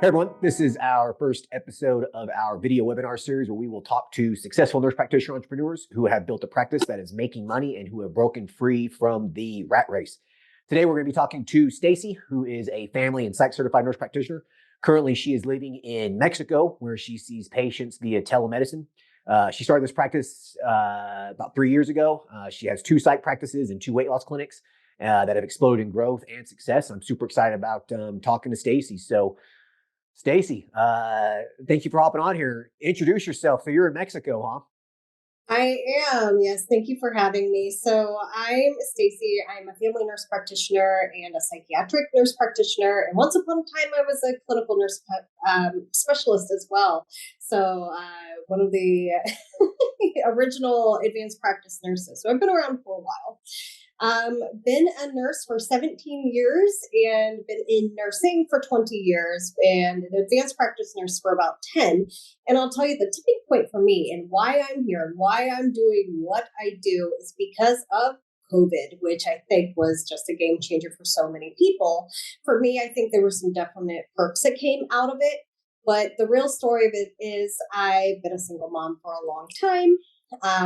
Hey everyone, this is our first episode of our video webinar series where we will talk to successful nurse practitioner entrepreneurs who have built a practice that is making money and who have broken free from the rat race. Today we're going to be talking to Stacy, who is a family and psych certified nurse practitioner. Currently, she is living in Mexico where she sees patients via telemedicine. She started this practice about 3 years ago. She has 2 psych practices and 2 weight loss clinics that have exploded in growth and success. I'm super excited about talking to Stacy. So Stacy, thank you for hopping on here. Introduce yourself. So you're in Mexico, huh? I am. Yes. Thank you for having me. So I'm Stacy. I'm a family nurse practitioner and a psychiatric nurse practitioner. And once upon a time, I was a clinical nurse specialist as well. So one of the original advanced practice nurses. So I've been around for a while. Been a nurse for 17 years and been in nursing for 20 years and an advanced practice nurse for about 10. And I'll tell you the tipping point for me and why I'm here and why I'm doing what I do is because of COVID, which I think was just a game changer for so many people. For me, I think there were some definite perks that came out of it. But the real story of it is I've been a single mom for a long time.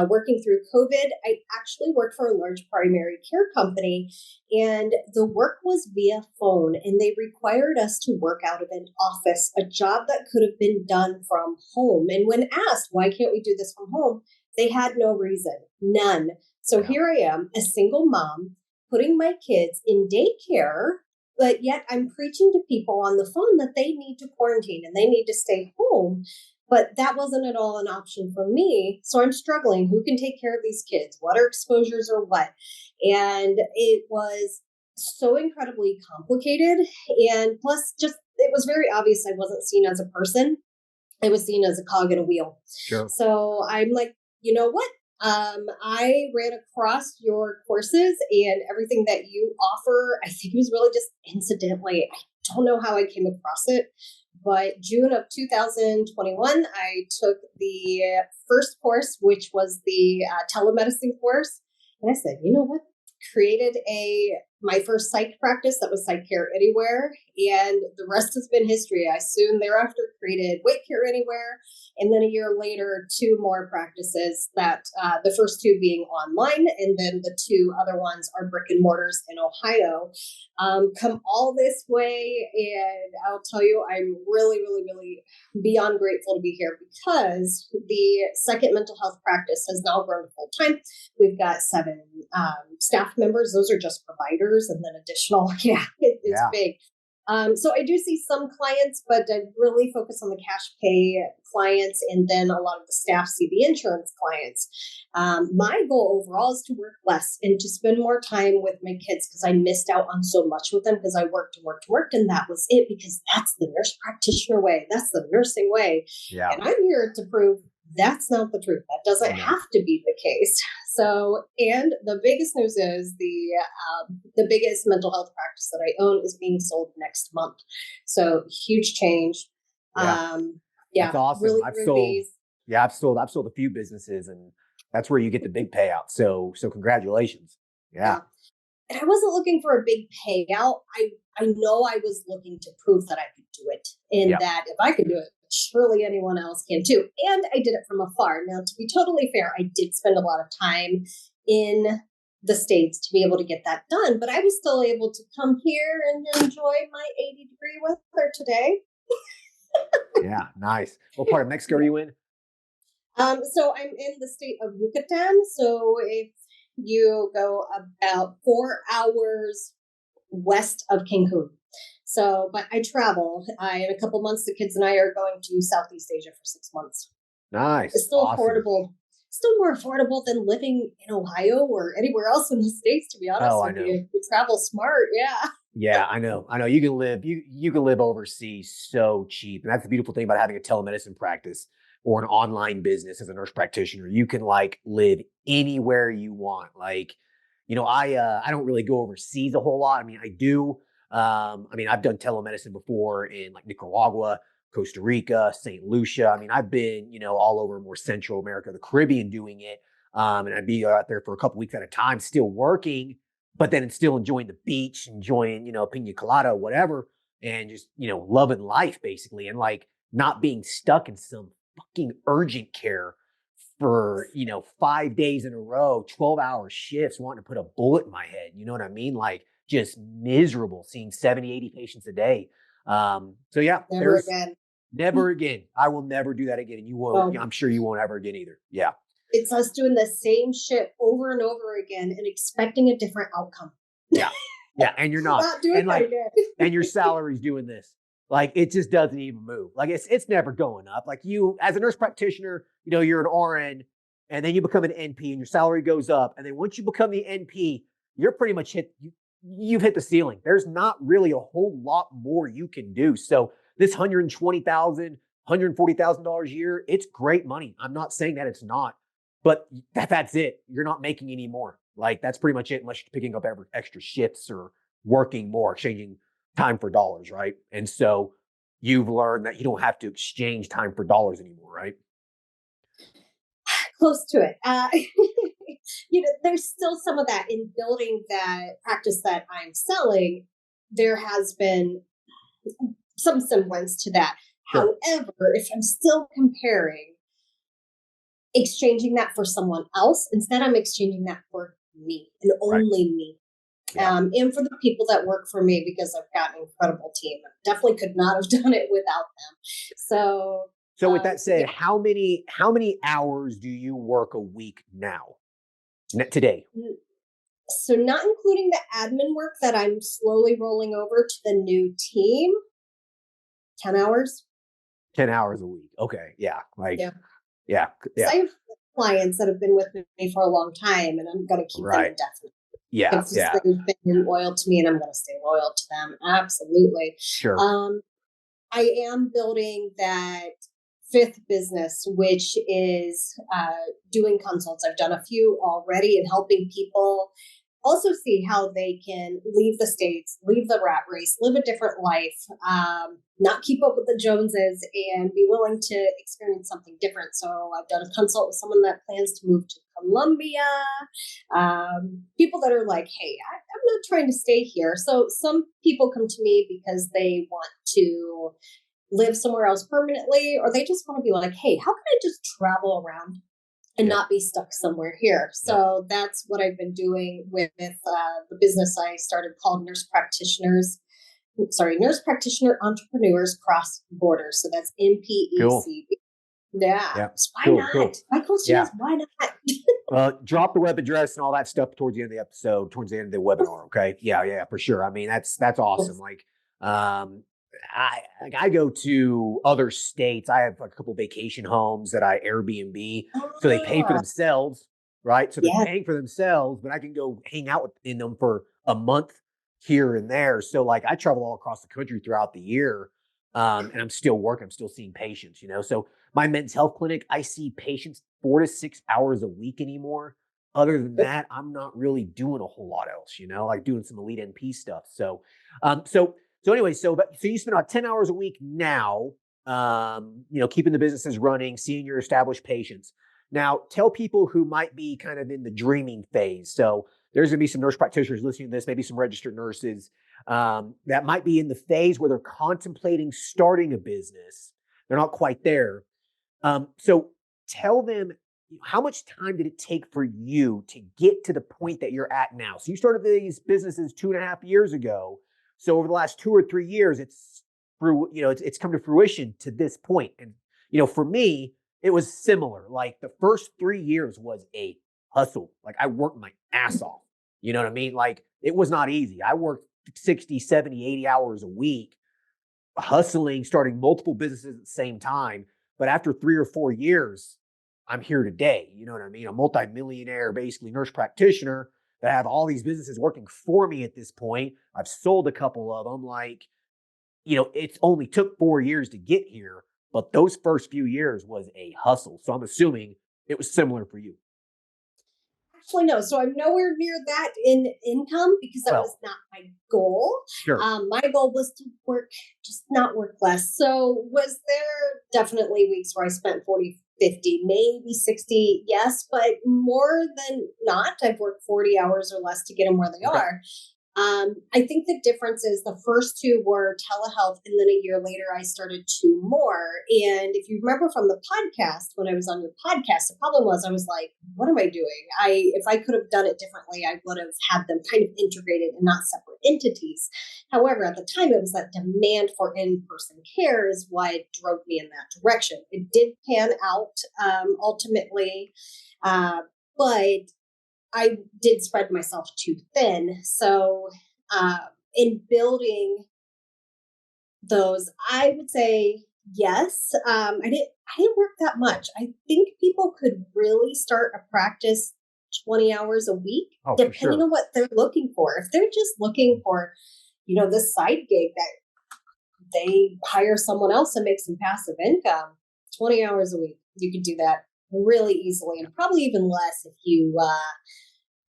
Working through COVID, I actually worked for a large primary care company, and the work was via phone, and they required us to work out of an office, a job that could have been done from home. And when asked, why can't we do this from home? They had no reason, none. So here I am, a single mom, putting my kids in daycare, but yet I'm preaching to people on the phone that they need to quarantine and they need to stay home. But that wasn't at all an option for me. So I'm struggling. Who can take care of these kids? What are exposures or what? And it was so incredibly complicated. And plus, just it was very obvious I wasn't seen as a person. I was seen as a cog in a wheel. Sure. So I'm like, you know what? I ran across your courses and everything that you offer. I think it was really just incidentally. I don't know how I came across it, but June of 2021, I took the first course, which was the telemedicine course. And I said, you know what? Created my first psych practice that was Psych Care Anywhere, and the rest has been history. I soon thereafter created Weight Care Anywhere, and then a year later, 2 more practices that the first 2 being online, and then the 2 other ones are brick and mortars in Ohio. Come all this way, and I'll tell you, I'm really, really, really beyond grateful to be here because the second mental health practice has now grown to full time. We've got 7 staff members. Those are just providers, and then additional. It's big. So I do see some clients, but I really focus on the cash pay clients, and then a lot of the staff see the insurance clients. My goal overall is to work less and to spend more time with my kids because I missed out on so much with them because I worked, and that was it because that's the nurse practitioner way. That's the nursing way. Yeah. And I'm here to prove that's not the truth. That doesn't have to be the case. So, and the biggest news is the biggest mental health practice that I own is being sold next month. So huge change. Yeah. That's awesome. Really, I've sold a few businesses, and that's where you get the big payout. So congratulations. Yeah. And I wasn't looking for a big payout. I know I was looking to prove that I could do it, and that if I could do it, surely anyone else can too. And I did it from afar. Now, to be totally fair, I did spend a lot of time in the States to be able to get that done, but I was still able to come here and enjoy my 80-degree weather today. Yeah, nice. What part of Mexico are you in? So I'm in the state of Yucatan. So if you go about 4 hours west of Cancun. So, but I travel. In a couple months, the kids and I are going to Southeast Asia for 6 months. Nice. It's still affordable. Still more affordable than living in Ohio or anywhere else in the States, to be honest with you. You travel smart, yeah. Yeah, I know. You can live overseas so cheap. And that's the beautiful thing about having a telemedicine practice or an online business as a nurse practitioner. You can live anywhere you want. I don't really go overseas a whole lot. I mean, I do. I've done telemedicine before in Nicaragua, Costa Rica, St. Lucia. I mean, I've been, all over more Central America, the Caribbean doing it. And I'd be out there for a couple weeks at a time, still working, but then still enjoying the beach, enjoying, pina colada, whatever. and just, loving life basically, and like not being stuck in some fucking urgent care for, 5 days in a row, 12-hour shifts, wanting to put a bullet in my head. You know what I mean? Like just miserable seeing 70, 80 patients a day. So yeah, Never again. never again. I will never do that again. And you won't, No. I'm sure you won't ever again either. Yeah. It's us doing the same shit over and over again and expecting a different outcome. Yeah. Yeah. And you're not. Not doing And like, again. and your salary's doing this. Like it just doesn't even move. Like it's never going up. Like you, as a nurse practitioner, you're an RN, and then you become an NP, and your salary goes up. And then once you become the NP, you're pretty much you've hit the ceiling. There's not really a whole lot more you can do. So this $120,000, $140,000 a year, it's great money. I'm not saying that it's not, but that's it. You're not making any more. Like that's pretty much it, unless you're picking up extra shifts or working more, exchanging time for dollars, right? And so you've learned that you don't have to exchange time for dollars anymore, right? Close to it. There's still some of that in building that practice that I'm selling. There has been some semblance to that. Sure. However, if I'm still comparing, exchanging that for someone else, instead I'm exchanging that for me and only me. Yeah. And for the people that work for me, because I've got an incredible team. I definitely could not have done it without them. So with that said, how many hours do you work a week now? Today? So not including the admin work that I'm slowly rolling over to the new team, 10 hours. 10 hours a week. Okay. Yeah. Like, yeah. I have clients that have been with me for a long time, and I'm going to keep them indefinitely. Yeah. They've been loyal to me, and I'm going to stay loyal to them. Absolutely. Sure. I am building that fifth business, which is doing consults. I've done a few already and helping people also see how they can leave the States, leave the rat race, live a different life, not keep up with the Joneses, and be willing to experience something different. So I've done a consult with someone that plans to move to Colombia. People that are like, hey, I'm not trying to stay here. So some people come to me because they want to live somewhere else permanently, or they just want to be like, hey, how can I just travel around and not be stuck somewhere here? So that's what I've been doing with the business I started called Nurse Practitioner Entrepreneurs Cross Borders. So that's NPEC. Cool. Yeah. So why not? Cool. My question is, why not? Well, drop the web address and all that stuff towards the end of the episode, towards the end of the webinar. Okay. Yeah, for sure. I mean, that's awesome. Like, I go to other states. I have a couple vacation homes that I Airbnb, so they pay for themselves, right? So they're paying for themselves, but I can go hang out in them for a month here and there. So like I travel all across the country throughout the year, and I'm still working. I'm still seeing patients. So my men's health clinic, I see patients 4 to 6 hours a week anymore. Other than that, I'm not really doing a whole lot else. Like doing some Elite NP stuff. So anyway, so you spend about 10 hours a week now, keeping the businesses running, seeing your established patients. Now, tell people who might be kind of in the dreaming phase. So there's going to be some nurse practitioners listening to this, maybe some registered nurses that might be in the phase where they're contemplating starting a business. They're not quite there. So tell them, how much time did it take for you to get to the point that you're at now? So you started these businesses 2.5 years ago. So over the last 2 or 3 years, it's come to fruition to this point. And, for me, it was similar. Like the first 3 years was a hustle. Like I worked my ass off. You know what I mean? Like it was not easy. I worked 60, 70, 80 hours a week, hustling, starting multiple businesses at the same time. But after 3 or 4 years, I'm here today. You know what I mean? A multimillionaire, basically nurse practitioner that have all these businesses working for me at this point. I've sold a couple of them. Like, it's only took 4 years to get here, but those first few years was a hustle. So I'm assuming it was similar for you. Actually, no. So I'm nowhere near that in income because that was not my goal. Sure. My goal was to not work less. So was there definitely weeks where I spent 40, 50, maybe 60? Yes, but more than not, I've worked 40 hours or less to get them where they are. I think the difference is the first two were telehealth, and then a year later I started two more. And if you remember from the podcast, when I was on your podcast, the problem was I was like, what am I doing? If I could have done it differently, I would have had them kind of integrated and not separate entities. However, at the time, it was that demand for in-person care is what drove me in that direction. It did pan out ultimately, but I did spread myself too thin. So, in building those, I would say yes. I didn't work that much. I think people could really start a practice 20 hours a week, depending on what they're looking for. If they're just looking for, this side gig that they hire someone else and make some passive income, 20 hours a week, you could do that really easily, and probably even less if you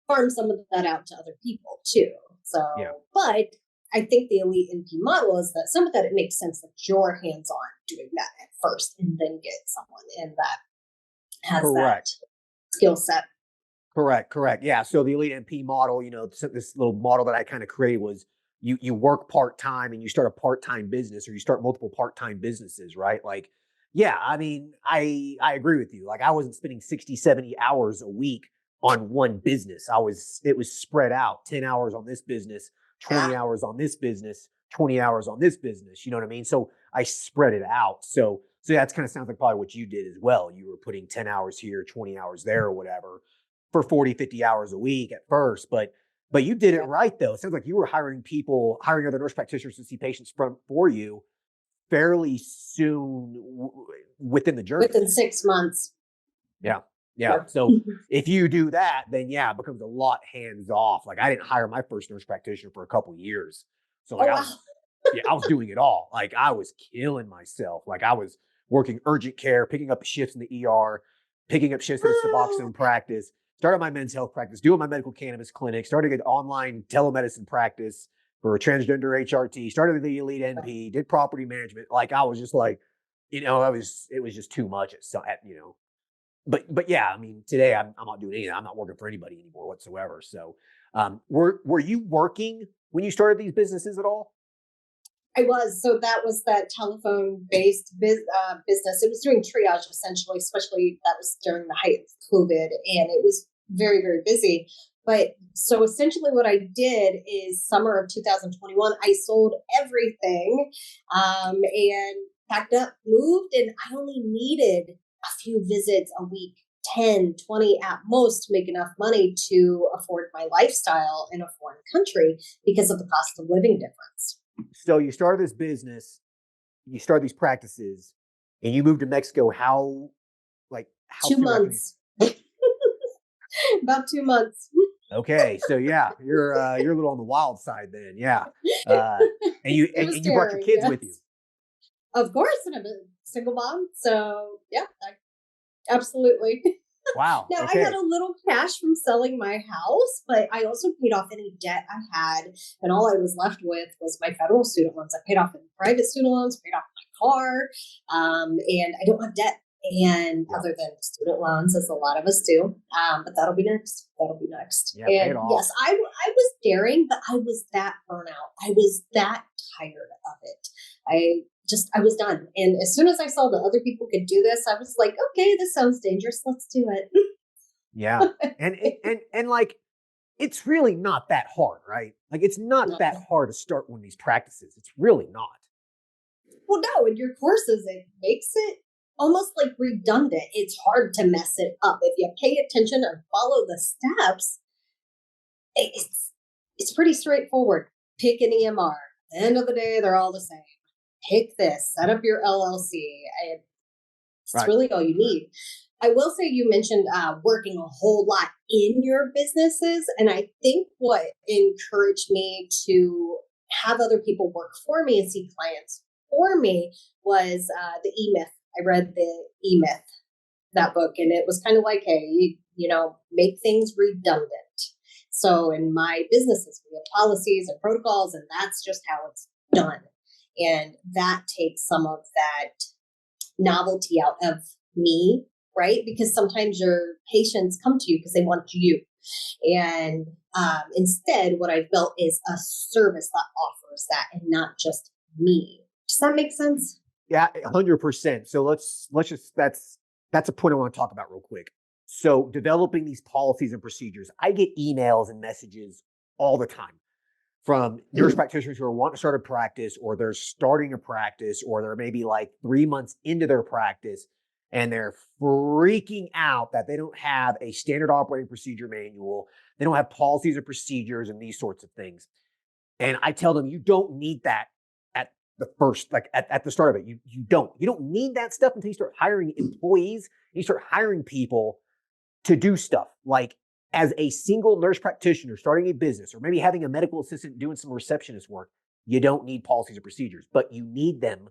farm some of that out to other people too. So, but I think the Elite NP model is that some of that, it makes sense that you're hands-on doing that at first and then get someone in that has that skill set. Correct. Yeah. So the Elite NP model, this little model that I kind of created was you work part-time and you start a part-time business, or you start multiple part-time businesses, right? Like, yeah, I mean, I agree with you. Like, I wasn't spending 60, 70 hours a week on one business. It was spread out, 10 hours on this business, 20 hours on this business, 20 hours on this business. You know what I mean? So I spread it out. So that's kind of sounds like probably what you did as well. You were putting 10 hours here, 20 hours there, or whatever, for 40, 50 hours a week at first. But you did it right, though. It sounds like you were hiring other nurse practitioners to see patients for you fairly soon within the journey. Within 6 months. Yeah. So if you do that, then it becomes a lot hands off. Like, I didn't hire my first nurse practitioner for a couple of years. So I was doing it all. Like, I was killing myself. Like, I was working urgent care, picking up shifts in the ER, picking up shifts in the Suboxone practice, started my men's health practice, doing my medical cannabis clinic, started an online telemedicine practice for transgender HRT, started the Elite NP, did property management. Like, I was just like, it was just too much But yeah, I mean, today I'm not doing anything. I'm not working for anybody anymore whatsoever. So, were you working when you started these businesses at all? I was. So that was that telephone-based business. It was doing triage essentially, especially that was during the height of COVID, and it was very, very busy. But so essentially what I did is summer of 2021, I sold everything and packed up, moved, and I only needed a few visits a week, 10, 20 at most, to make enough money to afford my lifestyle in a foreign country because of the cost of living difference. So you started this business, you started these practices, and you moved to Mexico. How 2 months. About 2 months. Okay, so you're a little on the wild side then, and you brought your kids with you. Of course, and I'm a single mom, so absolutely. Wow. Now, I had a little cash from selling my house, but I also paid off any debt I had, and all I was left with was my federal student loans. I paid off any private student loans, paid off my car, and I don't have debt. And other than student loans, as a lot of us do, but that'll be next. Yeah, and yes, I was daring, but I was that burnout. I was that tired of it. I was done. And as soon as I saw that other people could do this, I was like, okay, this sounds dangerous. Let's do it. Yeah. And like, it's really not that hard, right? Like, it's not that hard to start one of these practices. It's really not. Well, no, in your courses, it makes it almost like redundant. It's hard to mess it up. If you pay attention and follow the steps, it's pretty straightforward. Pick an EMR. At the end of the day, they're all the same. Pick this, set up your LLC. It's really all you need. I will say you mentioned working a whole lot in your businesses. And I think what encouraged me to have other people work for me and see clients for me was the E-Myth. I read the E-Myth, that book, and it was kind of like, hey, make things redundant. So in my businesses, we have policies and protocols, and that's just how it's done. And that takes some of that novelty out of me, right? Because sometimes your patients come to you because they want you. And Instead, what I've built is a service that offers that and not just me. Does that make sense? Yeah, 100%. So let's just that's a point I want to talk about real quick. So developing these policies and procedures. I get emails and messages all the time from nurse practitioners who are wanting to start a practice, or they're starting a practice, or they're maybe like 3 months into their practice, and they're freaking out that they don't have a standard operating procedure manual. They don't have policies and procedures and these sorts of things. And I tell them, you don't need that at the first, like at the start of it. You don't need that stuff until you start hiring employees and you start hiring people to do stuff. Like, as a single nurse practitioner starting a business, or maybe having a medical assistant doing some receptionist work, you don't need policies or procedures, but you need them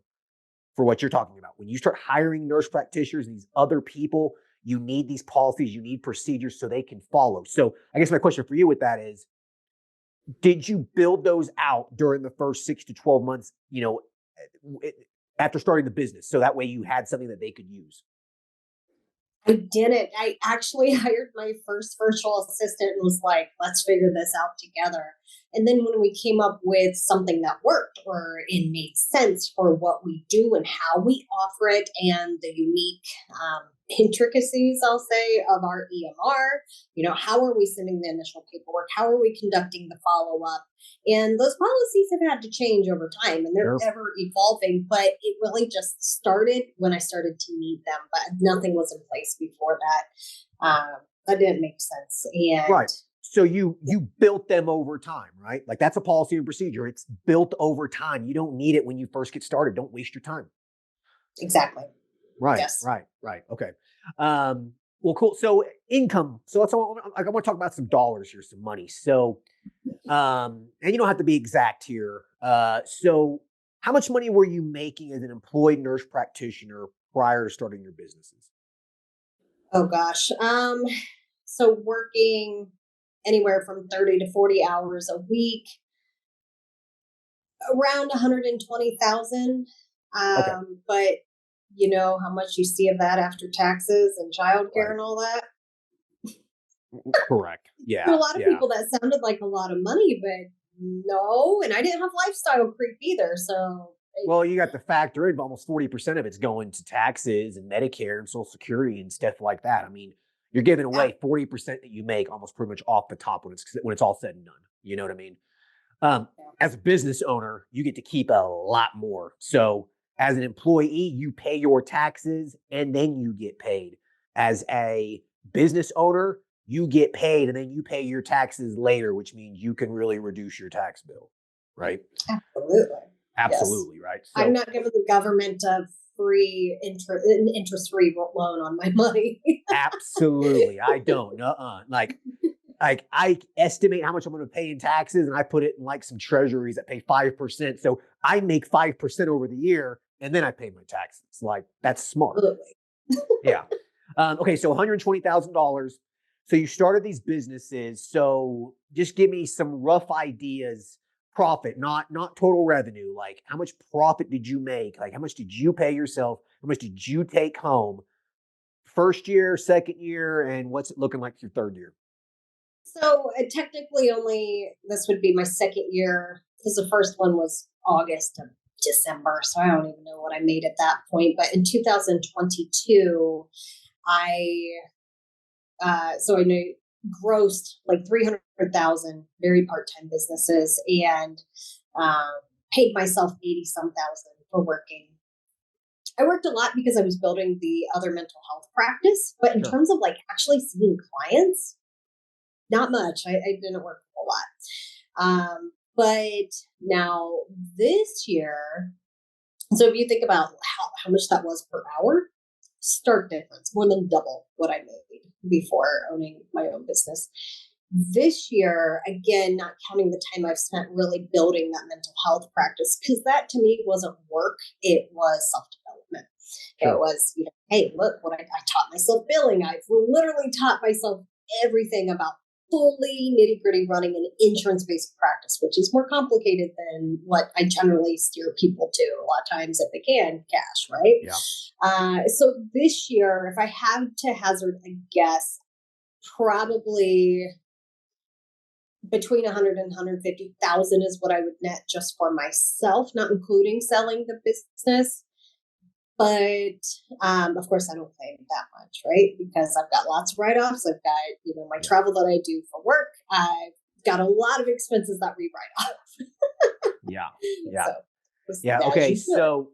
for what you're talking about. When you start hiring nurse practitioners and these other people, you need these policies, you need procedures so they can follow. So I guess my question for you with that is, did you build those out during the first 6 to 12 months, after starting the business, so that way you had something that they could use? I didn't. I actually hired my first virtual assistant and was like, let's figure this out together. And then when we came up with something that worked or it made sense for what we do and how we offer it and the unique intricacies, I'll say, of our EMR, how are we sending the initial paperwork? How are we conducting the follow up? And those policies have had to change over time and they're ever evolving, but it really just started when I started to need them, but nothing was in place before that. That didn't make sense. And right. So you built them over time, right? Like, that's a policy and procedure. It's built over time. You don't need it when you first get started. Don't waste your time. Exactly. Right. Yes. Right. Okay. Well, cool. So income. So I want to talk about some dollars here, some money. So, and you don't have to be exact here. So how much money were you making as an employed nurse practitioner prior to starting your businesses? Oh gosh. So working anywhere from 30 to 40 hours a week, around 120,000. Okay. But you know how much you see of that after taxes and childcare Right. and all that. Correct. To Yeah. a lot of people, that sounded like a lot of money, but no. And I didn't have lifestyle creep either. So, Well, you got to factor in almost 40% of it's going to taxes and Medicare and Social Security and stuff like that. I mean, you're giving yeah. away 40% that you make almost pretty much off the top when it's all said and done. You know what I mean? As a business owner, you get to keep a lot more. So as an employee, you pay your taxes and then you get paid. As a business owner, you get paid and then you pay your taxes later, which means you can really reduce your tax bill, right? Absolutely. Absolutely, yes. Right. So I'm not giving the government a free interest-free loan on my money. absolutely, I don't. Like I estimate how much I'm going to pay in taxes, and I put it in like some treasuries that pay 5%. So I make 5% over the year, and then I pay my taxes. Like, that's smart. Absolutely. Yeah. Okay, so $120,000. So you started these businesses. So just give me some rough ideas. Profit, not total revenue. Like, how much profit did you make? Like, how much did you pay yourself? How much did you take home? First year, second year, and what's it looking like your third year? So technically, only this would be my second year because the first one was August to December. So I don't even know what I made at that point. But in 2022, I know grossed like 300,000, very part-time businesses, and um, paid myself 80 some thousand for working. I worked a lot because I was building the other mental health practice, but in terms of like actually seeing clients, not much. I didn't work a lot. But now this year, so if you think about how much that was per hour, stark difference, more than double what I made before owning my own business. This year, again, not counting the time I've spent really building that mental health practice, because that to me wasn't work, it was self-development. It was, hey, look, what I taught myself billing. I've literally taught myself everything about fully nitty-gritty running an insurance-based practice, which is more complicated than what I generally steer people to a lot of times if they can, cash, right? Yeah. So this year, if I had to hazard a guess, probably between 100 and 150,000 is what I would net just for myself, not including selling the business. But of course, I don't claim that much, right? Because I've got lots of write-offs. I've got, my travel that I do for work. I've got a lot of expenses that we write off. Yeah. Yeah. So, Yeah. Okay. So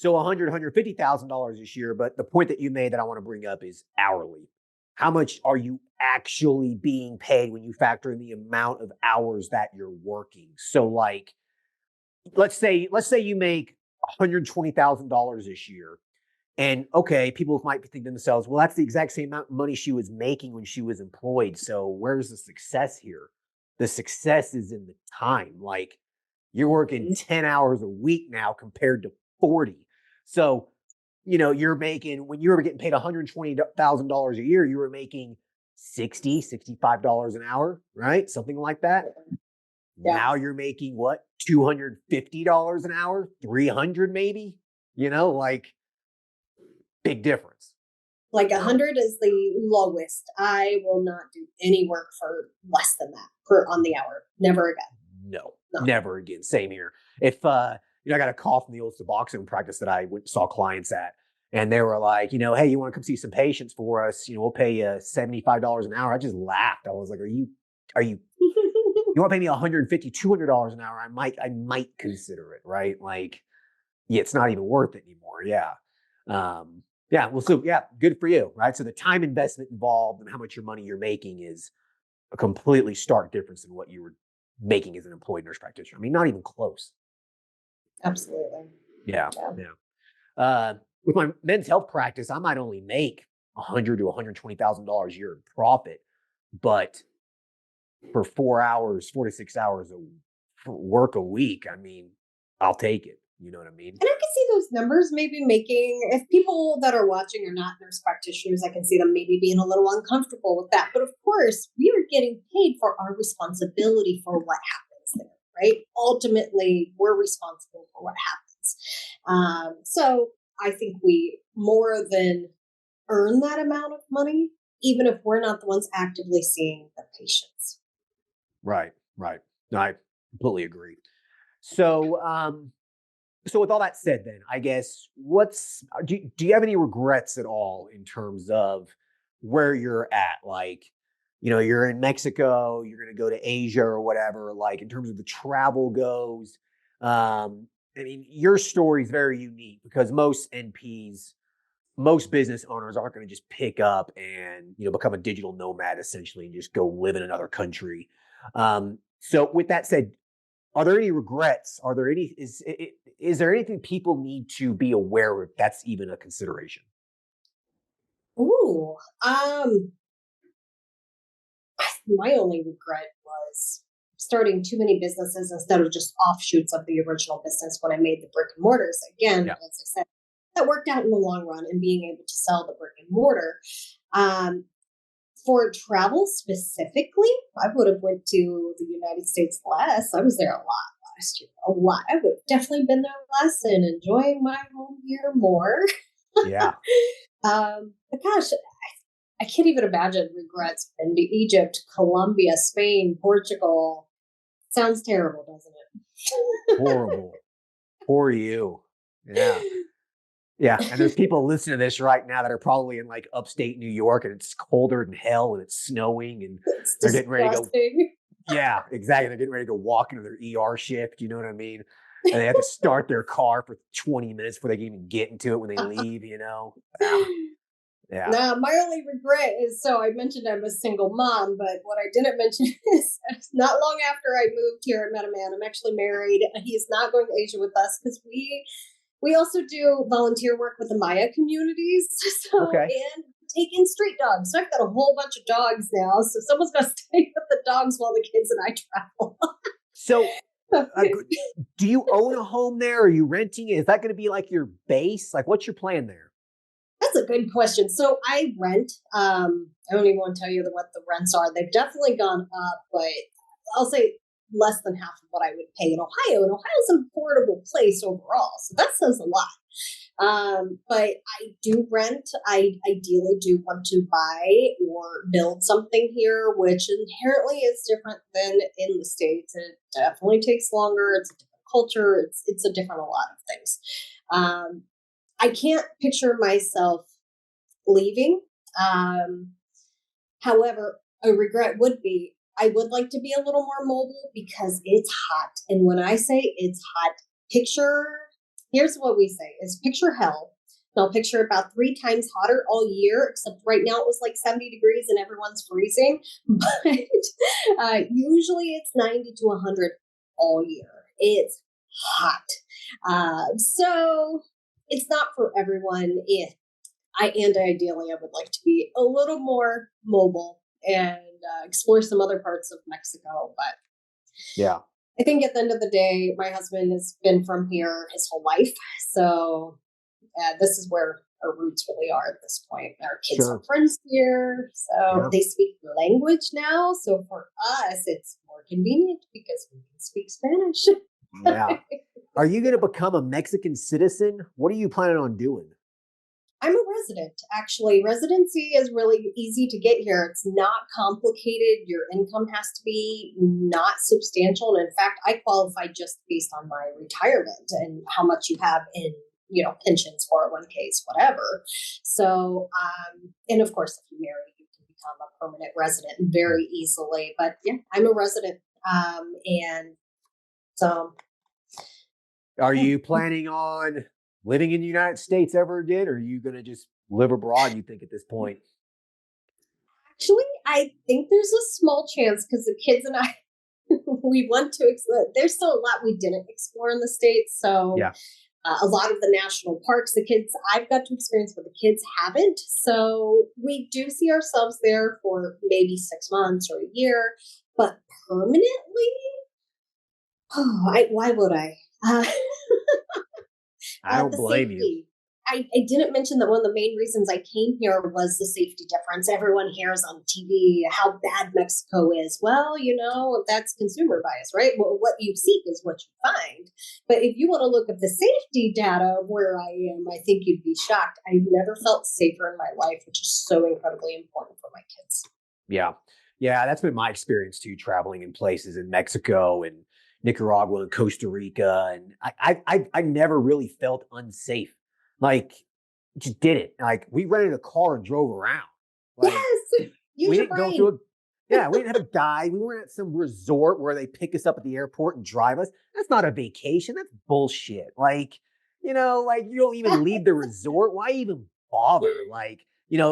$150,000 this year, but the point that you made that I want to bring up is hourly. How much are you actually being paid when you factor in the amount of hours that you're working? So like, let's say you make $120,000 this year. And okay, people might be thinking to themselves, well, that's the exact same amount of money she was making when she was employed. So where's the success here? The success is in the time. Like you're working 10 hours a week now compared to 40. So, you're making, when you were getting paid $120,000 a year, you were making $65 an hour, right? Something like that. Yeah. Now you're making what? $250 an hour, 300 maybe, like big difference. Like 100 is the lowest. I will not do any work for less than that on the hour. Never again. No, never again. Same here. If, I got a call from the old Suboxone practice that I saw clients at, and they were like, hey, you want to come see some patients for us? We'll pay you $75 an hour. I just laughed. I was like, are you, you want to pay me $150, $200 an hour? I might consider it, right? Like, yeah, it's not even worth it anymore. Yeah. Yeah. Well, so yeah, good for you, right? So the time investment involved and how much your money you're making is a completely stark difference in what you were making as an employed nurse practitioner. I mean, not even close. Absolutely. Yeah. With my men's health practice, I might only make $100,000 to $120,000 a year in profit, but for 4 to 6 hours of work a week, I mean, I'll take it. You know what I mean? And I can see those numbers maybe making, if people that are watching are not nurse practitioners, I can see them maybe being a little uncomfortable with that. But of course, we are getting paid for our responsibility for what happens there, right? Ultimately, we're responsible for what happens. So I think we more than earn that amount of money, even if we're not the ones actively seeing the patients. Right. No, I completely agree. So, so with all that said, then I guess do you have any regrets at all in terms of where you're at? Like, you're in Mexico, you're going to go to Asia or whatever, like in terms of the travel goes. I mean, your story is very unique because most NPs, most business owners aren't going to just pick up and, become a digital nomad essentially and just go live in another country. So with that said, are there any regrets? Are there any, is there anything people need to be aware of that's even a consideration? Ooh, my only regret was starting too many businesses instead of just offshoots of the original business when I made the brick and mortars. Again, as I said, that worked out in the long run and being able to sell the brick and mortar. For travel specifically, I would have went to the United States less. I was there a lot last year. A lot. I would have definitely been there less and enjoying my home here more. Yeah. But gosh, I can't even imagine regrets. Been to Egypt, Colombia, Spain, Portugal. Sounds terrible, doesn't it? Horrible. Poor you. Yeah. Yeah. And there's people listening to this right now that are probably in like upstate New York and it's colder than hell and it's snowing and they're getting ready to go. Yeah, exactly. They're getting ready to go walk into their ER shift. You know what I mean? And they have to start their car for 20 minutes before they can even get into it when they leave, Yeah. Yeah. Now, my only regret is, so I mentioned I'm a single mom, but what I didn't mention is not long after I moved here, I met a man. I'm actually married. He's not going to Asia with us because we also do volunteer work with the Maya communities. So, and take in street dogs. So I've got a whole bunch of dogs now. So someone's got to stay with the dogs while the kids and I travel. So do you own a home there? Are you renting it? Is that going to be like your base? Like what's your plan there? That's a good question. So I rent. I don't even want to tell you what the rents are. They've definitely gone up, but I'll say less than half of what I would pay in Ohio. And Ohio's an affordable place overall. So that says a lot. But I do rent. I ideally do want to buy or build something here, which inherently is different than in the States. It definitely takes longer. It's a different culture. It's a different a lot of things. I can't picture myself leaving. However, a regret would be I would like to be a little more mobile because it's hot. And when I say it's hot, here's what we say is picture hell. And I'll picture about 3 times hotter all year, except right now it was like 70 degrees and everyone's freezing. But usually it's 90 to 100 all year. It's hot. So it's not for everyone. Ideally, I would like to be a little more mobile and explore some other parts of Mexico. But Yeah. I think at the end of the day, my husband has been from here his whole life. So this is where our roots really are at this point. Our kids have friends here. So they speak the language now. So for us, it's more convenient because we can speak Spanish. Yeah. Are you going to become a Mexican citizen? What are you planning on doing? I'm a resident, actually. Residency is really easy to get here. It's not complicated. Your income has to be not substantial. And in fact, I qualify just based on my retirement and how much you have in, pensions, 401ks, whatever. So, and of course, if you marry, you can become a permanent resident very easily. But yeah, I'm a resident. And so. Are you planning on living in the United States ever again, or are you going to just live abroad, you think, at this point? Actually, I think there's a small chance because the kids and I, we want to explore. There's still a lot we didn't explore in the States. So a lot of the national parks, I've got to experience, but the kids haven't. So we do see ourselves there for maybe 6 months or a year, but permanently, why would I? I don't blame you. I didn't mention that one of the main reasons I came here was the safety difference. Everyone hears on TV how bad Mexico is. Well, that's consumer bias, right? Well, what you seek is what you find. But if you want to look at the safety data of where I am, I think you'd be shocked. I've never felt safer in my life, which is so incredibly important for my kids. Yeah. Yeah, that's been my experience too, traveling in places in Mexico and Nicaragua and Costa Rica. And I never really felt unsafe. Like, just didn't. Like, we rented a car and drove around. Like, yes, we didn't go through we didn't have a guide. We weren't at some resort where they pick us up at the airport and drive us. That's not a vacation. That's bullshit. Like, you don't even leave the resort. Why even bother? Like,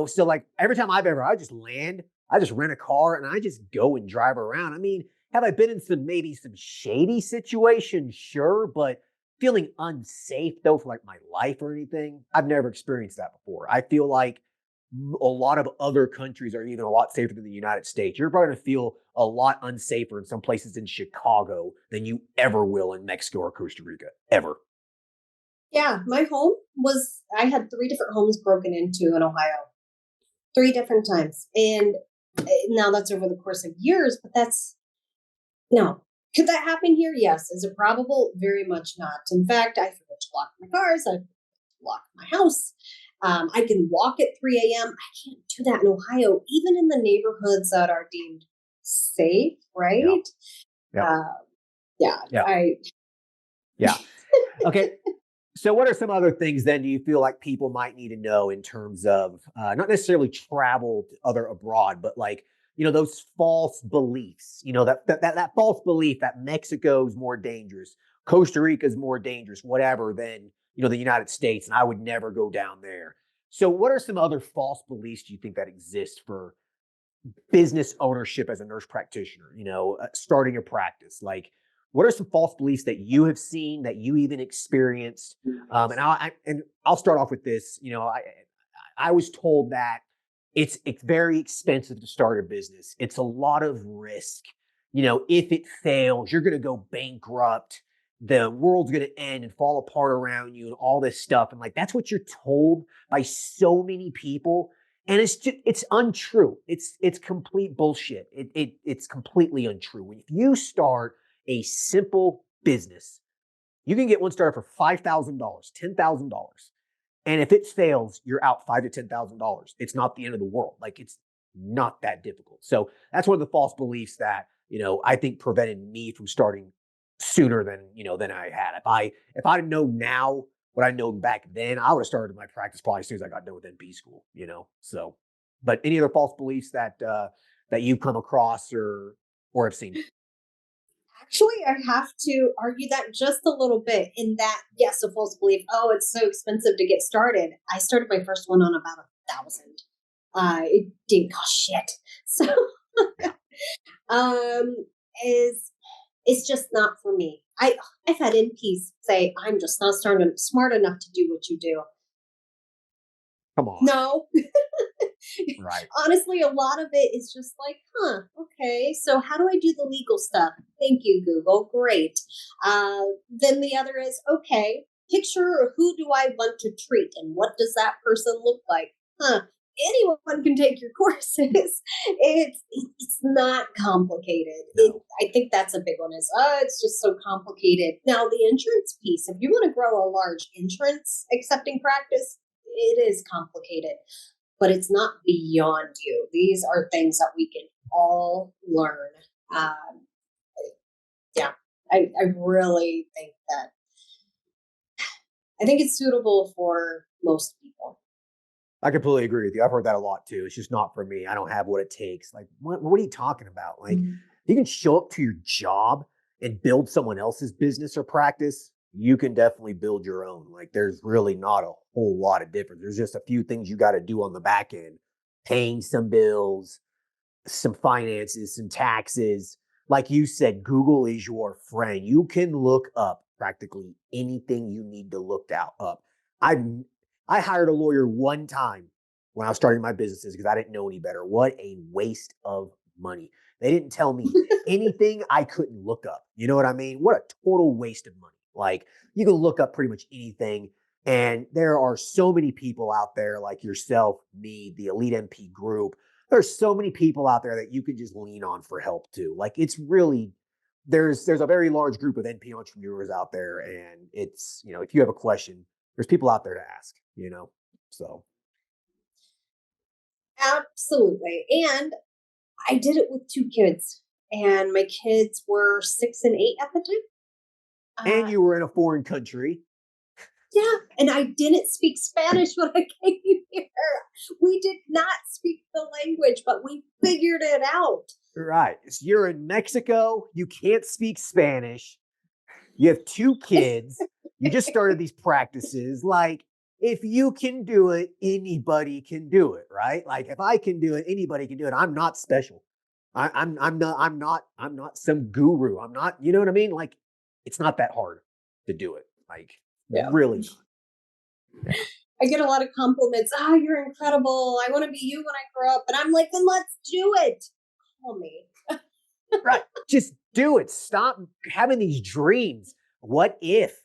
so like every time I just land, I just rent a car and I just go and drive around. I mean, have I been in maybe some shady situations? Sure, but feeling unsafe though for like my life or anything, I've never experienced that before. I feel like a lot of other countries are even a lot safer than the United States. You're probably going to feel a lot unsafer in some places in Chicago than you ever will in Mexico or Costa Rica, ever. Yeah, I had 3 different homes broken into in Ohio, 3 different times. And now that's over the course of years, but no. Could that happen here? Yes. Is it probable? Very much not. In fact, I forget to lock my cars. I forget to lock my house. I can walk at 3 a.m. I can't do that in Ohio, even in the neighborhoods that are deemed safe, right? Yeah. Yeah. Okay. So what are some other things then do you feel like people might need to know in terms of not necessarily travel abroad, but like, those false beliefs, that false belief that Mexico is more dangerous, Costa Rica is more dangerous, whatever, than, the United States. And I would never go down there. So what are some other false beliefs do you think that exist for business ownership as a nurse practitioner, starting a practice? Like, what are some false beliefs that you have seen, that you even experienced? And I'll start off with this. I was told that it's very expensive to start a business. It's a lot of risk. If it fails, you're going to go bankrupt. The world's going to end and fall apart around you and all this stuff. And like, that's what you're told by so many people. And it's untrue. It's complete bullshit. It's completely untrue. If you start a simple business, you can get one started for $5,000, $10,000. And if it fails, you're out $5,000 to $10,000. It's not the end of the world. Like, it's not that difficult. So that's one of the false beliefs that, I think prevented me from starting sooner than I had. If I'd known now what I known back then, I would have started my practice probably as soon as I got done with NP school. So, but any other false beliefs that you've come across or have seen? Actually, I have to argue that just a little bit in that, yes, a false belief. Oh, it's so expensive to get started. I started my first one on about 1,000. It didn't cost shit. So, Yeah. um, is it's just not for me. I've had NPs say, I'm just not smart enough to do what you do. Come on. No. Right. Honestly, a lot of it is just like, okay, so how do I do the legal stuff? Thank you, Google. Great. Then the other is, okay, picture who do I want to treat and what does that person look like? Anyone can take your courses. It's not complicated. No. I think that's a big one is, it's just so complicated. Now, the insurance piece, if you want to grow a large insurance accepting practice, it is complicated, but it's not beyond you. These are things that we can all learn. Yeah, I really think that I think it's suitable for most people. I completely agree with you. I've heard that a lot too. It's just not for me. I don't have what it takes. Like, what are you talking about? Like, you can show up to your job and build someone else's business or practice. You can definitely build your own. Like, there's really not a whole lot of difference. There's just a few things you got to do on the back end, paying some bills, some finances, some taxes. Like you said, Google is your friend. You can look up practically anything you need to look up. I I hired a lawyer one time when I was starting my businesses because I didn't know any better. What a waste of money. They didn't tell me anything I couldn't look up. You know what I mean? What a total waste of money. Like, you can look up pretty much anything. And there are so many people out there like yourself, me, the Elite NP group. There's so many people out there that you can just lean on for help too. Like, it's really there's a very large group of NP entrepreneurs out there, and it's if you have a question, there's people out there to ask. So Absolutely. And I did it with two kids, and my kids were 6 and 8 at the time. and you were in a foreign country. Yeah, and I didn't speak Spanish when I came here. We did not speak the language, but we figured it out. Right. So you're in Mexico, you can't speak Spanish, you have two kids, you just started these practices. Like, if you can do it, anybody can do it, right? Like, if I can do it, anybody can do it. I'm not special. I'm not some guru. I'm not, you know what I mean? Like, it's not that hard to do it. Like, Yeah. really not. Yeah. I get a lot of compliments. You're incredible. I want to be you when I grow up. And I'm like, then let's do it. Call me. Right. Just do it. Stop having these dreams. What if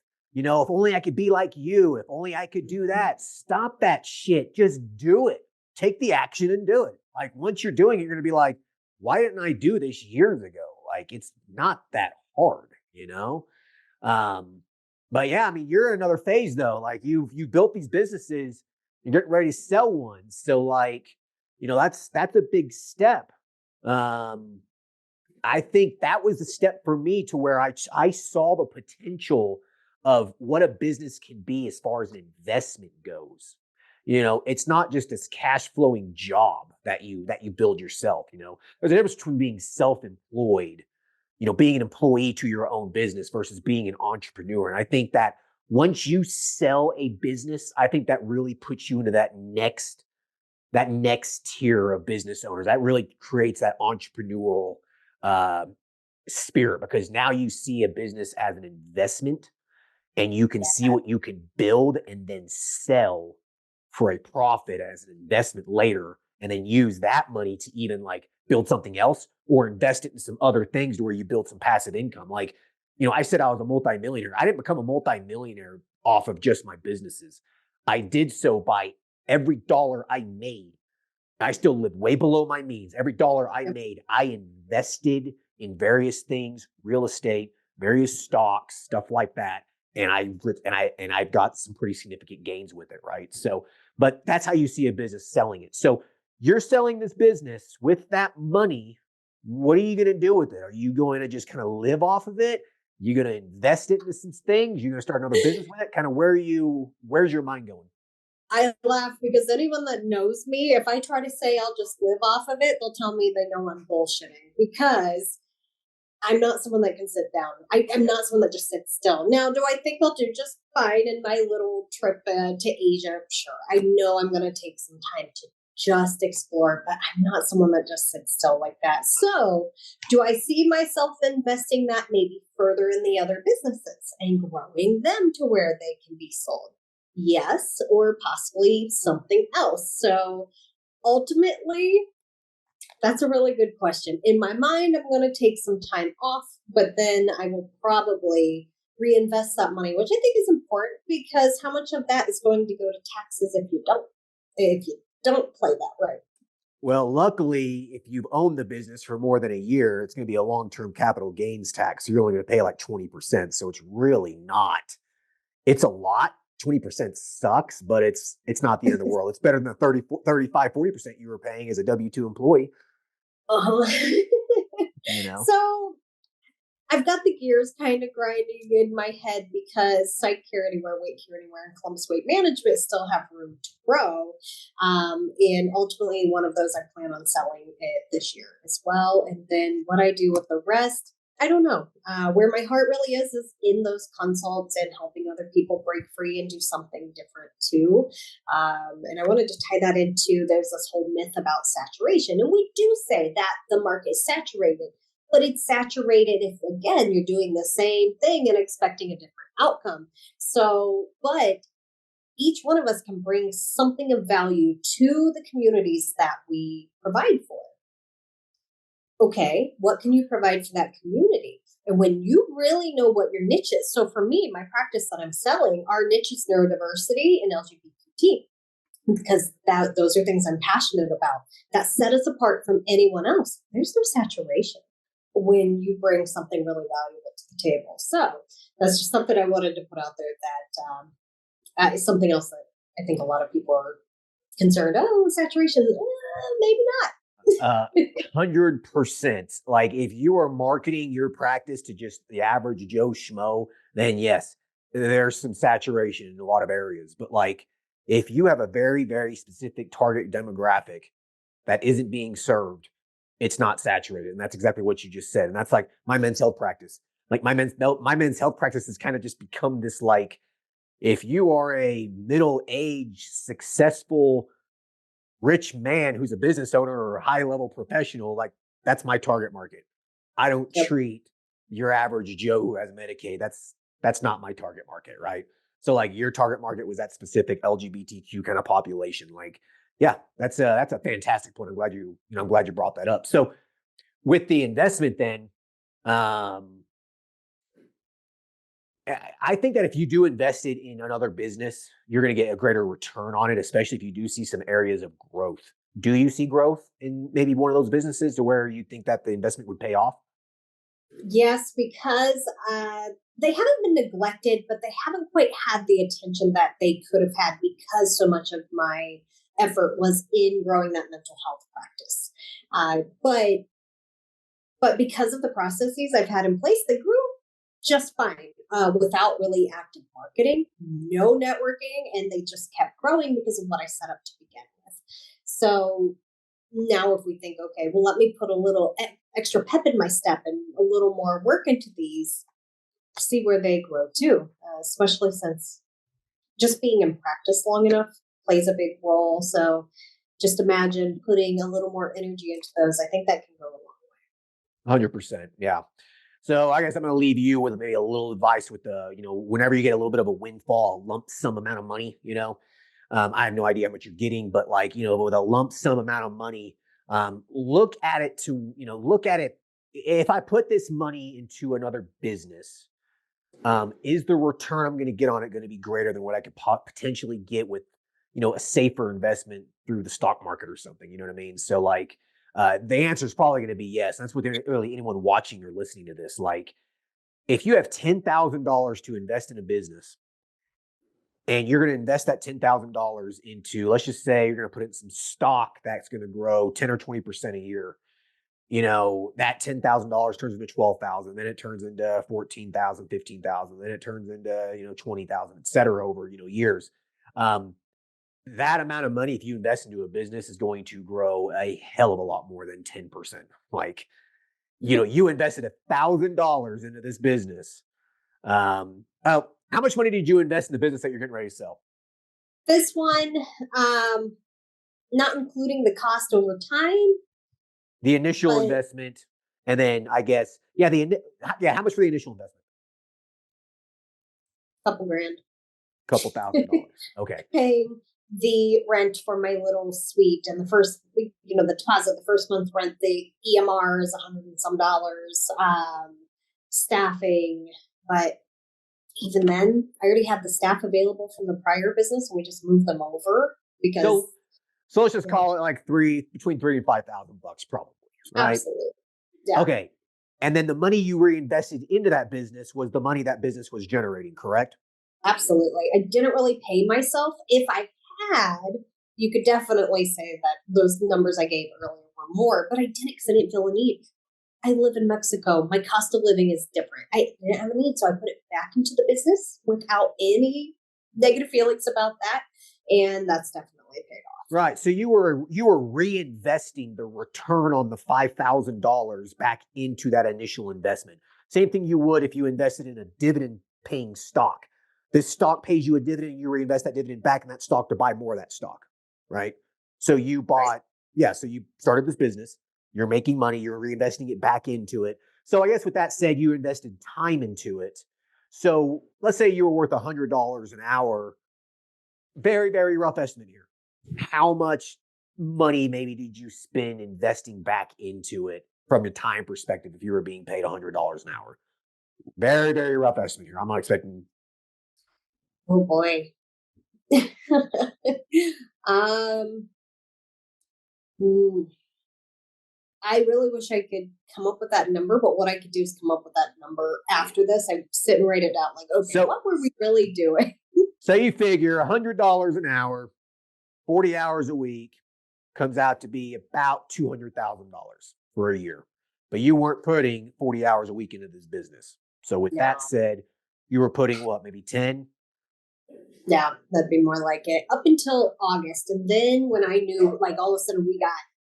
only I could be like you, if only I could do that. Stop that shit. Just do it. Take the action and do it. Like, once you're doing it, you're going to be like, why didn't I do this years ago? Like, it's not that hard. But yeah, I mean, you're in another phase though. Like, you've built these businesses, you're getting ready to sell one. So, like, that's a big step. I think that was the step for me to where I saw the potential of what a business can be as far as an investment goes. It's not just this cash flowing job that you build yourself. There's a difference between being self-employed, being an employee to your own business versus being an entrepreneur. And I think that once you sell a business, I think that really puts you into that next tier of business owners. That really creates that entrepreneurial spirit, because now you see a business as an investment, and you can see what you can build and then sell for a profit as an investment later, and then use that money to even like build something else or invest it in some other things to where you build some passive income. Like, I said I was a multimillionaire. I didn't become a multimillionaire off of just my businesses. I did so by every dollar I made. I still live way below my means. Every dollar I made, I invested in various things, real estate, various stocks, stuff like that. And I've got some pretty significant gains with it, right? So, but that's how you see a business selling it. So you're selling this business with that money. What are you going to do with it? Are you going to just kind of live off of it? You going to invest it into some things? You're going to start another business with it? Kind of where's your mind going? I laugh because anyone that knows me, if I try to say I'll just live off of it, they'll tell me they know I'm bullshitting because I'm not someone that can sit down. I'm not someone that just sits still. Now, do I think I'll do just fine in my little trip to Asia? Sure. I know I'm going to take some time to just explore, but I'm not someone that just sits still like that. So, do I see myself investing that maybe further in the other businesses and growing them to where they can be sold? Yes, or possibly something else. So, ultimately, that's a really good question. In my mind, I'm going to take some time off, but then I will probably reinvest that money, which I think is important because how much of that is going to go to taxes if you don't play that right? Well, luckily, if you've owned the business for more than a year, it's going to be a long-term capital gains tax. So you're only going to pay like 20%. So it's really not, it's a lot. 20% sucks, but it's not the end of the world. It's better than the 30, 35, 40% you were paying as a W-2 employee, Uh-huh. you know? So I've got the gears kind of grinding in my head because Psych Care Anywhere, Weight Care Anywhere, and Columbus Weight Management still have room to grow. And ultimately, one of those I plan on selling it this year as well. And then what I do with the rest, I don't know. Where my heart really is in those consults and helping other people break free and do something different too. And I wanted to tie that into there's this whole myth about saturation. And we do say that the market is saturated, but it's saturated if, again, you're doing the same thing and expecting a different outcome. So, but each one of us can bring something of value to the communities that we provide for. Okay, what can you provide for that community? And when you really know what your niche is, so for me, my practice that I'm selling, our niche is neurodiversity and LGBT because those are things I'm passionate about that set us apart from anyone else. There's no saturation when you bring something really valuable to the table. So that's just something I wanted to put out there that is something else that I think a lot of people are concerned. Oh, saturation, maybe not. 100%. Like if you are marketing your practice to just the average Joe Schmo, then yes, there's some saturation in a lot of areas. But like if you have a very, very specific target demographic that isn't being served, it's not saturated. And that's exactly what you just said. And that's like my men's health practice. Like my men's health practice has kind of just become this like, if you are a middle-aged, successful, rich man who's a business owner or a high-level professional, like that's my target market. I don't treat your average Joe who has Medicaid. That's not my target market, right? So like your target market was that specific LGBTQ kind of population. Like, yeah, that's a fantastic point. I'm glad you brought that up. So with the investment then, I think that if you do invest it in another business, you're going to get a greater return on it, especially if you do see some areas of growth. Do you see growth in maybe one of those businesses to where you think that the investment would pay off? Yes, because they haven't been neglected, but they haven't quite had the attention that they could have had because so much of my effort was in growing that mental health practice. But because of the processes I've had in place, they grew just fine without really active marketing, no networking, and they just kept growing because of what I set up to begin with. So now if we think, okay, well, let me put a little extra pep in my step and a little more work into these, see where they grow too, especially since just being in practice long enough plays a big role. So just imagine putting a little more energy into those. I think that can go a long way. 100%. Yeah. So I guess I'm going to leave you with maybe a little advice with whenever you get a little bit of a windfall, a lump sum amount of money, I have no idea how much you're getting, but like, with a lump sum amount of money, look at it. If I put this money into another business, is the return I'm going to get on it going to be greater than what I could potentially get with, a safer investment through the stock market or something? You know what I mean? So like, The answer is probably going to be yes. That's what really anyone watching or listening to this. Like, if you have $10,000 to invest in a business, and you're going to invest that $10,000 into, let's just say you're going to put it in some stock that's going to grow 10 or 20% a year. That $10,000 turns into 12,000, then it turns into 14,000, 15,000, then it turns into, 20,000, et cetera, over, years. That amount of money, if you invest into a business, is going to grow a hell of a lot more than 10%. Like, you invested $1,000 into this business. How much money did you invest in the business that you're getting ready to sell? This one, not including the cost over time. The initial investment, and then I guess, how much for the initial investment? Couple grand. Couple $1,000. Okay. Paying the rent for my little suite, and the first, the deposit, the first month rent, the EMR is $100 and some dollars, staffing. But even then, I already had the staff available from the prior business, and we just moved them over because. So let's just call it like between $3,000 and $5,000 probably, right? Absolutely. Yeah. Okay. And then the money you reinvested into that business was the money that business was generating, correct? Absolutely. I didn't really pay myself. If I had, you could definitely say that those numbers I gave earlier were more, but I didn't because I didn't feel a need. I live in Mexico. My cost of living is different. I didn't have a need, so I put it back into the business without any negative feelings about that, and that's definitely paid off. Right. So you were reinvesting the return on the $5,000 back into that initial investment. Same thing you would if you invested in a dividend-paying stock. This stock pays you a dividend, and you reinvest that dividend back in that stock to buy more of that stock, right? So you bought, so you started this business. You're making money. You're reinvesting it back into it. So I guess with that said, you invested time into it. So let's say you were worth $100 an hour. Very, very rough estimate here. How much money maybe did you spend investing back into it from a time perspective if you were being paid $100 an hour? Very, very rough estimate here. I'm not expecting. Oh boy. I really wish I could come up with that number, but what I could do is come up with that number after this. I sit and write it down like, okay, what were we really doing? So you figure $100 an hour, 40 hours a week comes out to be about $200,000 for a year. But you weren't putting 40 hours a week into this business. So with that said, you were putting what, maybe 10? Yeah, that'd be more like it. Up until August. And then when I knew, like, all of a sudden we got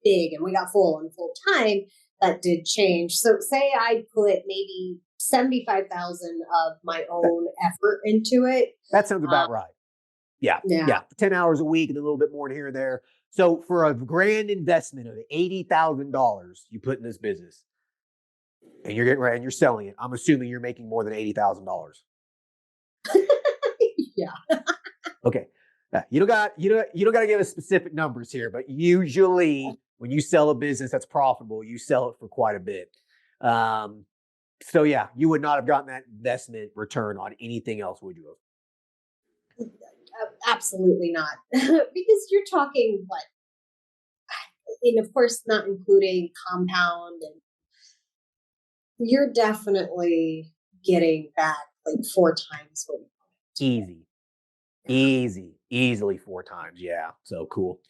big and we got full and full time, that did change. So say I put maybe 75,000 of my own effort into it. That sounds about right. Yeah. 10 hours a week and a little bit more here and there. So for a grand investment of $80,000 you put in this business, and you're getting ready and you're selling it, I'm assuming you're making more than $80,000. Yeah. Okay. You don't got to give us specific numbers here, but usually when you sell a business that's profitable, you sell it for quite a bit. So yeah, you would not have gotten that investment return on anything else, would you have? Absolutely not. Because you're talking what? And of course, not including compound, and you're definitely getting back like 4 times what you put. Easily 4 times. Yeah. So cool.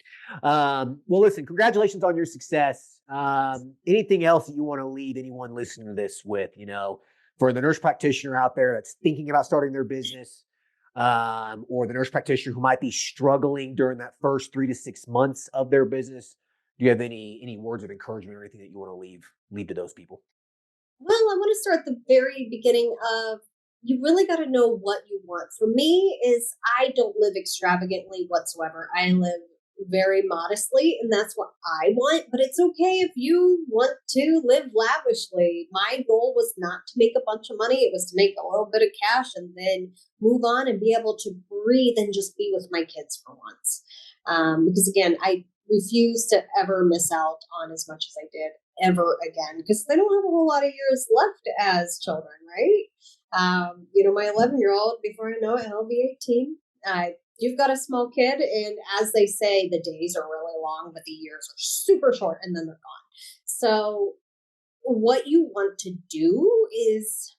Well, listen, congratulations on your success. Anything else that you want to leave anyone listening to this with, for the nurse practitioner out there that's thinking about starting their business, or the nurse practitioner who might be struggling during that first 3 to 6 months of their business? Do you have any words of encouragement or anything that you want to leave to those people? Well, I want to start at the very beginning of, you really got to know what you want. For me, is I don't live extravagantly whatsoever. I live very modestly, and that's what I want. But it's okay if you want to live lavishly. My goal was not to make a bunch of money. It was to make a little bit of cash and then move on and be able to breathe and just be with my kids for once. Because again, I refuse to ever miss out on as much as I did ever again, because they don't have a whole lot of years left as children, right? My 11-year-old, before I know it, he'll be 18. you've got a small kid, and as they say, the days are really long, but the years are super short, and then they're gone. So what you want to do is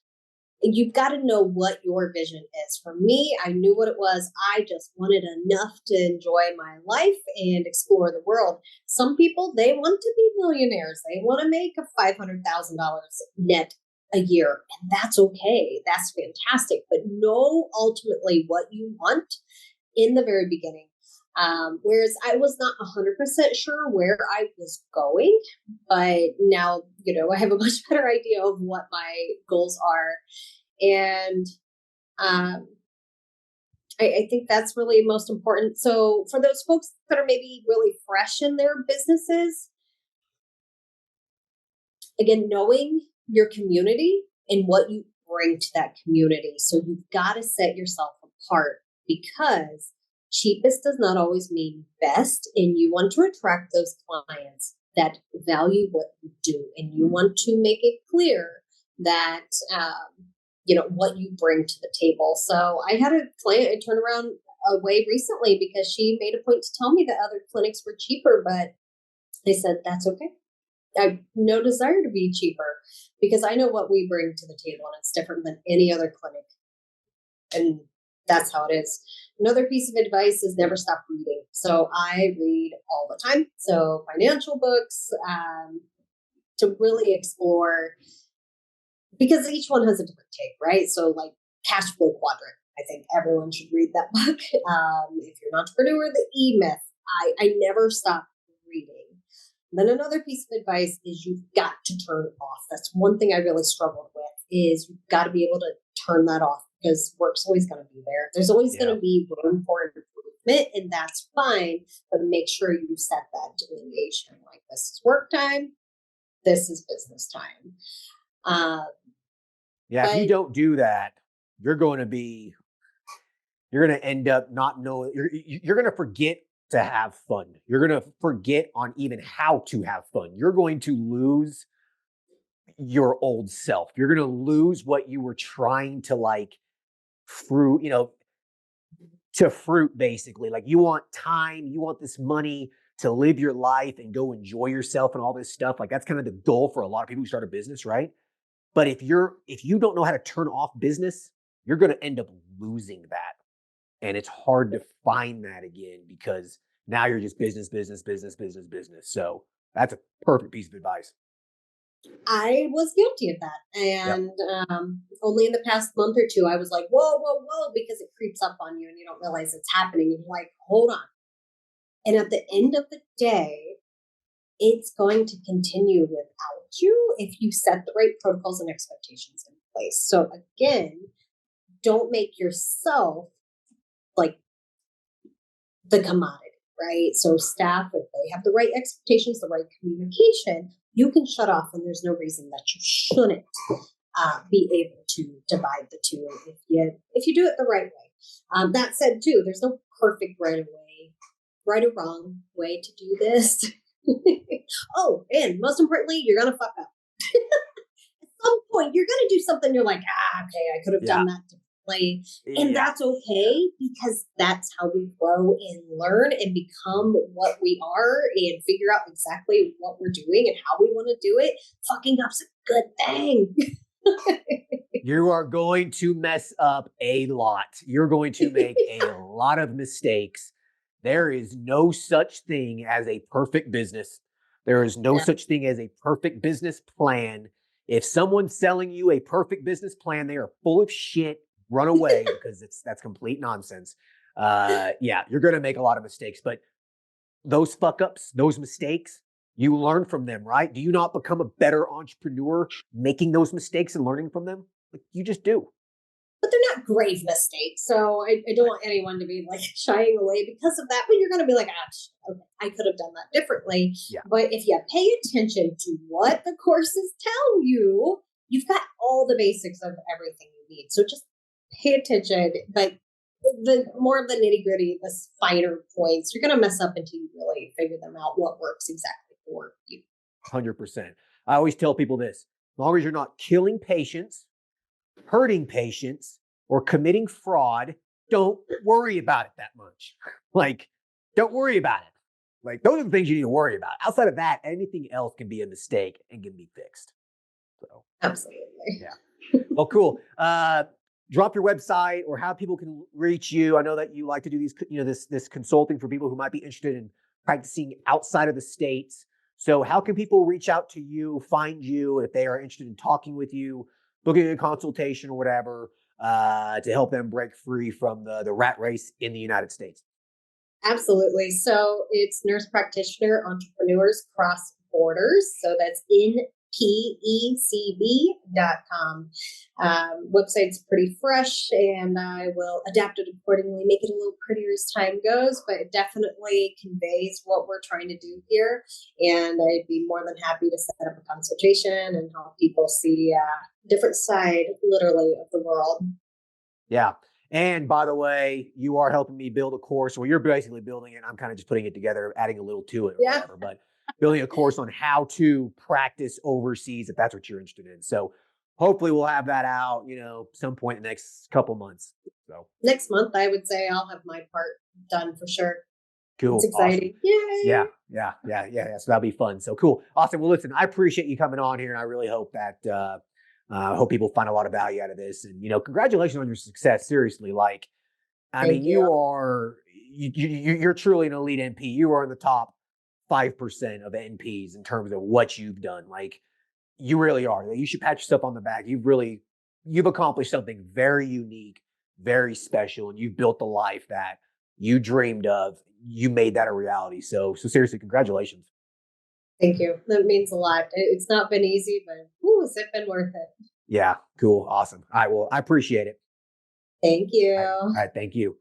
you've got to know what your vision is. For me, I knew what it was. I just wanted enough to enjoy my life and explore the world. Some people, they want to be millionaires. They want to make a $500,000 net a year, and that's okay. That's fantastic. But know ultimately what you want in the very beginning. Whereas I was not 100% sure where I was going, but now, I have a much better idea of what my goals are. And I think that's really most important. So for those folks that are maybe really fresh in their businesses, again, knowing your community and what you bring to that community. So you've got to set yourself apart, because cheapest does not always mean best. And you want to attract those clients that value what you do. And you want to make it clear that, what you bring to the table. So I had a client I turned around away recently because she made a point to tell me that other clinics were cheaper, but they said, that's okay. I have no desire to be cheaper, because I know what we bring to the table, and it's different than any other clinic. And that's how it is. Another piece of advice is never stop reading. So I read all the time. So financial books, to really explore, because each one has a different take, right? So like Cash Flow Quadrant, I think everyone should read that book. If you're an entrepreneur, the E-Myth, I never stop reading. Then another piece of advice is you've got to turn it off. That's one thing I really struggled with, is you've got to be able to turn that off, because work's always going to be there. There's always going to be room for improvement, and that's fine. But make sure you set that delineation. Like, this is work time, this is business time. If you don't do that, you're going to end up not knowing. You're going to forget to have fun. You're going to forget on even how to have fun. You're going to lose your old self. You're going to lose what you were trying to fruit, basically. Like, you want time, you want this money to live your life and go enjoy yourself and all this stuff. Like, that's kind of the goal for a lot of people who start a business, right? But if you don't know how to turn off business, you're going to end up losing that. And it's hard to find that again, because now you're just business. So that's a perfect piece of advice. I was guilty of that. And only in the past month or two, I was like, whoa, because it creeps up on you and you don't realize it's happening. And you're like, hold on. And at the end of the day, it's going to continue without you if you set the right protocols and expectations in place. So again, don't make yourself like the commodity, right? So staff, if they have the right expectations, the right communication, you can shut off, and there's no reason that you shouldn't be able to divide the two if you do it the right way. That said, too, there's no perfect right or wrong way to do this. Oh, and most importantly, you're gonna fuck up. At some point, you're gonna do something. You're like, okay, I could have done that differently, and that's okay, because that's how we grow and learn and become what we are, and figure out exactly what we're doing and how we want to do it. Fucking up's a good thing. You are going to mess up a lot. You're going to make a lot of mistakes. There is no such thing as a perfect business. There is no such thing as a perfect business plan. If someone's selling you a perfect business plan, they are full of shit. Run away, because that's complete nonsense. You're going to make a lot of mistakes, but those fuck ups, those mistakes, you learn from them, right? Do you not become a better entrepreneur making those mistakes and learning from them? Like, you just do. But they're not grave mistakes. So I don't want anyone to be like shying away because of that. But you're going to be like, okay, I could have done that differently. Yeah. But if you pay attention to what the courses tell you, you've got all the basics of everything you need. So just pay attention. But the more of the nitty gritty, the finer points, you're going to mess up until you really figure them out, what works exactly for you. 100%. I always tell people this: as long as you're not killing patients, hurting patients, or committing fraud, don't worry about it that much. Like, don't worry about it. Like, those are the things you need to worry about. Outside of that, anything else can be a mistake and can be fixed. So, Absolutely. yeah. Well, cool. Drop your website or how people can reach you. I know that you like to do these, this consulting for people who might be interested in practicing outside of the States. So how can people reach out to you, find you if they are interested in talking with you, booking a consultation or whatever, to help them break free from the rat race in the United States? Absolutely. So it's Nurse Practitioner Entrepreneurs Cross Borders. So that's NPECB.com. Website's pretty fresh, and I will adapt it accordingly, make it a little prettier as time goes, but it definitely conveys what we're trying to do here. And I'd be more than happy to set up a consultation and help people see a different side, literally, of the world. Yeah. And by the way, you are helping me build a course. Well, you're basically building it. I'm kind of just putting it together, adding a little to it or Yeah. whatever, but building a course on how to practice overseas if that's what you're interested in. So hopefully we'll have that out, some point in the next couple months. So Next month, I would say I'll have my part done for sure. It's cool. exciting. Awesome. Yay. Yeah. So that'll be fun. So cool. Awesome. Well, listen, I appreciate you coming on here, and I really hope that, hope people find a lot of value out of this. And, congratulations on your success. Seriously. Like, I mean, Thank you. you're truly an elite NP. You are in the top 5% of NPs in terms of what you've done. Like, you really are. You should pat yourself on the back. You've accomplished something very unique, very special, and you've built the life that you dreamed of. You made that a reality. So seriously, congratulations. Thank you. That means a lot. It's not been easy, but has it been worth it? Yeah, cool. Awesome. All right. Well, I appreciate it. Thank you. All right. Thank you.